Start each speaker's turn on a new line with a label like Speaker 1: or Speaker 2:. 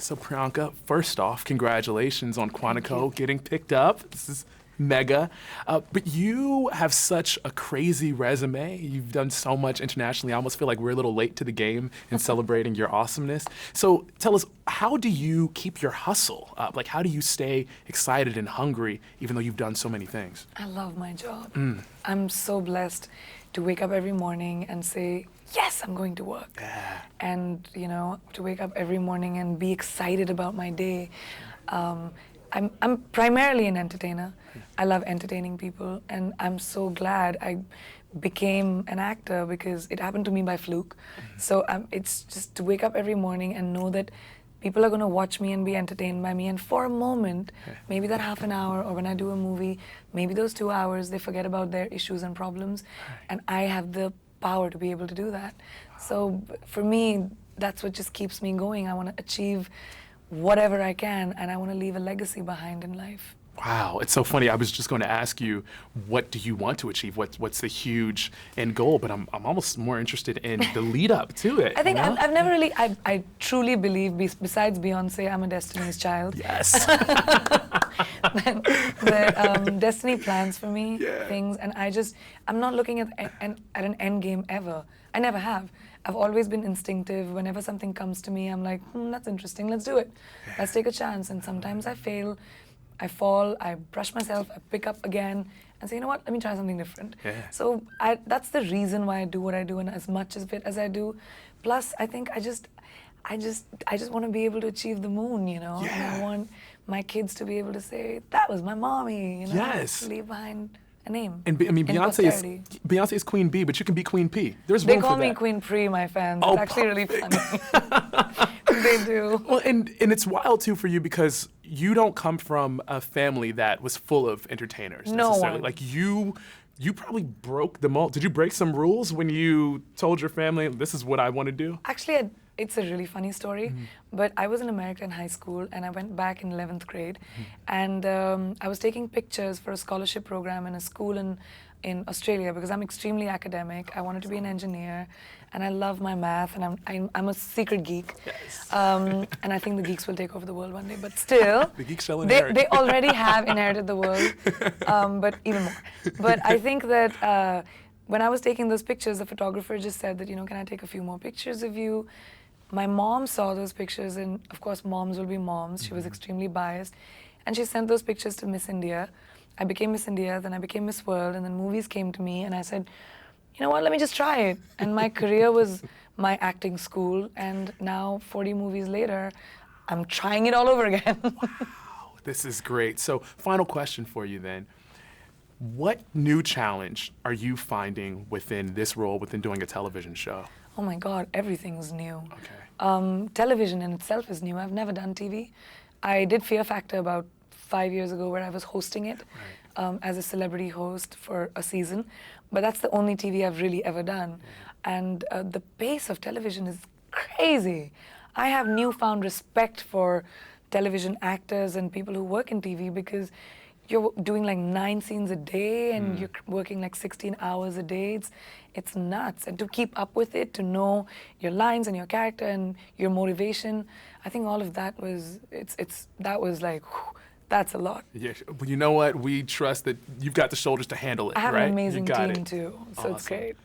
Speaker 1: So Priyanka, first off, congratulations on Quantico getting picked up. This is mega. But you have such a crazy resume. You've done so much internationally. I almost feel like we're a little late to the game in celebrating your awesomeness. So tell us, how do you keep your hustle up? Like, how do you stay excited and hungry even though you've done so many things?
Speaker 2: I love my job. I'm so blessed to wake up every morning and say, yes, I'm going to work.
Speaker 1: Yeah.
Speaker 2: And, to wake up every morning and be excited about my day. I'm primarily an entertainer. I love entertaining people, and I'm so glad I became an actor because it happened to me by fluke. So it's just to wake up every morning and know that people are going to watch me and be entertained by me, and for a moment, maybe that half an hour, or when I do a movie, maybe those 2 hours, they forget about their issues and problems, and I have the power to be able to do that. So for me, that's what just keeps me going. I want to achieve whatever I can, and I want to leave a legacy behind in life.
Speaker 1: Wow, it's so funny. I was just going to ask you, what do you want to achieve? What's the huge end goal? But I'm almost more interested in the lead up to it.
Speaker 2: I think I've never really, I truly believe, besides Beyonce, I'm a Destiny's Child.
Speaker 1: Yes.
Speaker 2: that Destiny plans for me things, and I'm not looking at an end game ever. I never have. I've always been instinctive. Whenever something comes to me, I'm like, that's interesting, let's do it. Let's take a chance. And sometimes I fail, I fall, I brush myself, I pick up again, and say, you know what, let me try something different.
Speaker 1: Yeah.
Speaker 2: So that's the reason why I do what I do, and as much of it as I do. Plus, I think I just want to be able to achieve the moon,
Speaker 1: Yeah.
Speaker 2: And I want my kids to be able to say, that was my mommy,
Speaker 1: Yes.
Speaker 2: Leave behind a name.
Speaker 1: And Beyonce is Queen B, but you can be Queen P. There's
Speaker 2: They
Speaker 1: room
Speaker 2: call
Speaker 1: for
Speaker 2: me
Speaker 1: that.
Speaker 2: Queen Pre, my fans.
Speaker 1: Oh,
Speaker 2: It's actually really funny. They do.
Speaker 1: Well, and it's wild too for you because you don't come from a family that was full of entertainers
Speaker 2: No
Speaker 1: necessarily.
Speaker 2: one.
Speaker 1: Like you probably broke the mold. Did you break some rules when you told your family, this is what I want to do?
Speaker 2: Actually, it's a really funny story, but I was in America in high school, and I went back in 11th grade, and I was taking pictures for a scholarship program in a school in Australia because I'm extremely academic. I wanted to be an engineer, and I love my math, and I'm a secret geek.
Speaker 1: Yes.
Speaker 2: And I think the geeks will take over the world one day, but still,
Speaker 1: The geeks shall inherit.
Speaker 2: they already have inherited the world, but even more. But I think that when I was taking those pictures, the photographer just said that, can I take a few more pictures of you? My mom saw those pictures, and of course, moms will be moms. She was extremely biased, and she sent those pictures to Miss India. I became Miss India, then I became Miss World, and then movies came to me, and I said, you know what, let me just try it. And my career was my acting school, and now 40 movies later, I'm trying it all over again.
Speaker 1: Wow, this is great. So final question for you then. What new challenge are you finding within this role, within doing a television show?
Speaker 2: Oh my God, everything's new.
Speaker 1: Okay.
Speaker 2: Television in itself is new. I've never done TV. I did Fear Factor about 5 years ago where I was hosting it as a celebrity host for a season. But that's the only TV I've really ever done. And the pace of television is crazy. I have newfound respect for television actors and people who work in TV because you're doing like 9 scenes a day and you're working like 16 hours a day. It's nuts. And to keep up with it, to know your lines and your character and your motivation, I think all of that was, that was like, whew, that's a lot.
Speaker 1: Yeah, well, you know what? We trust that you've got the shoulders to handle it,
Speaker 2: I have
Speaker 1: right?
Speaker 2: an amazing
Speaker 1: You got
Speaker 2: team
Speaker 1: it.
Speaker 2: too, so it's
Speaker 1: Awesome.
Speaker 2: great.